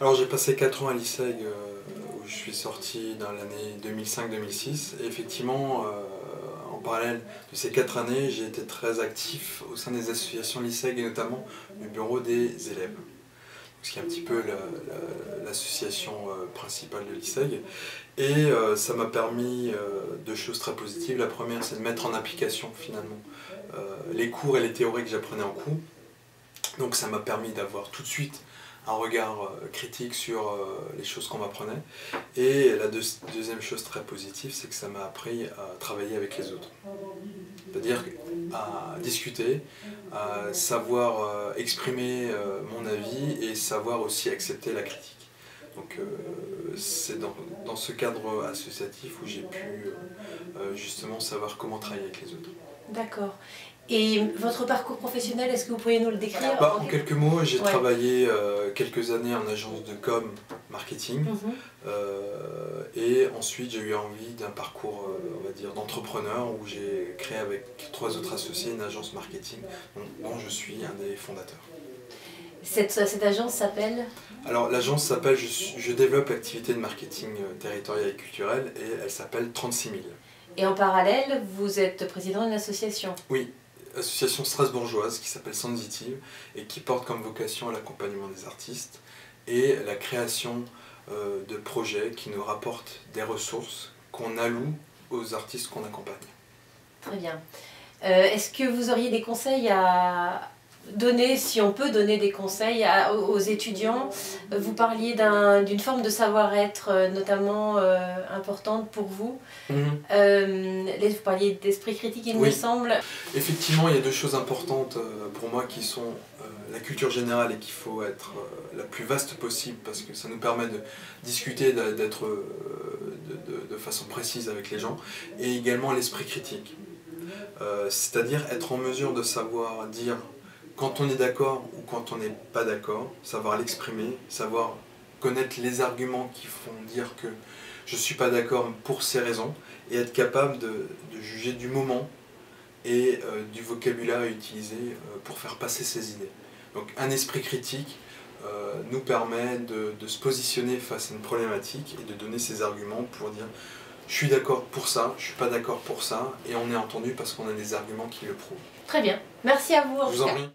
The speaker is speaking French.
Alors j'ai passé 4 ans à l'ISEG où je suis sorti dans l'année 2005-2006 et effectivement en parallèle de ces 4 années j'ai été très actif au sein des associations l'ISEG et notamment du bureau des élèves, ce qui est un petit peu l'association principale de l'ISEG et ça m'a permis deux choses très positives. La première, c'est de mettre en application finalement les cours et les théories que j'apprenais en cours. Donc ça m'a permis d'avoir tout de suite un regard critique sur les choses qu'on m'apprenait. Et la deuxième chose très positive, c'est que ça m'a appris à travailler avec les autres. C'est-à-dire à discuter, à savoir exprimer mon avis et savoir aussi accepter la critique. Donc c'est dans ce cadre associatif où j'ai pu justement savoir comment travailler avec les autres. D'accord. Et votre parcours professionnel, est-ce que vous pourriez nous le décrire? En quelques mots, j'ai travaillé quelques années en agence de com marketing et ensuite j'ai eu envie d'un parcours on va dire d'entrepreneur où j'ai créé avec 3 autres associés une agence marketing dont je suis un des fondateurs. Cette agence s'appelle? Alors l'agence s'appelle je développe l'activité de marketing territorial et culturel et elle s'appelle 36 000. Et en parallèle, vous êtes président d'une association? Oui, association strasbourgeoise qui s'appelle Sensitive et qui porte comme vocation l'accompagnement des artistes et la création de projets qui nous rapportent des ressources qu'on alloue aux artistes qu'on accompagne. Très bien. Est-ce que vous auriez des conseils à donner, si on peut donner des conseils aux étudiants? Vous parliez d'une forme de savoir-être notamment importante pour vous. Vous parliez d'esprit critique, il me semble. Effectivement, il y a 2 choses importantes pour moi qui sont la culture générale et qu'il faut être la plus vaste possible parce que ça nous permet de discuter, d'être de façon précise avec les gens, et également l'esprit critique. C'est-à-dire être en mesure de savoir dire quand on est d'accord ou quand on n'est pas d'accord, savoir l'exprimer, savoir connaître les arguments qui font dire que je ne suis pas d'accord pour ces raisons, et être capable de juger du moment et du vocabulaire à utiliser pour faire passer ses idées. Donc un esprit critique nous permet de se positionner face à une problématique et de donner ses arguments pour dire je suis d'accord pour ça, je ne suis pas d'accord pour ça, et on est entendu parce qu'on a des arguments qui le prouvent. Très bien, merci à vous. Je vous en prie.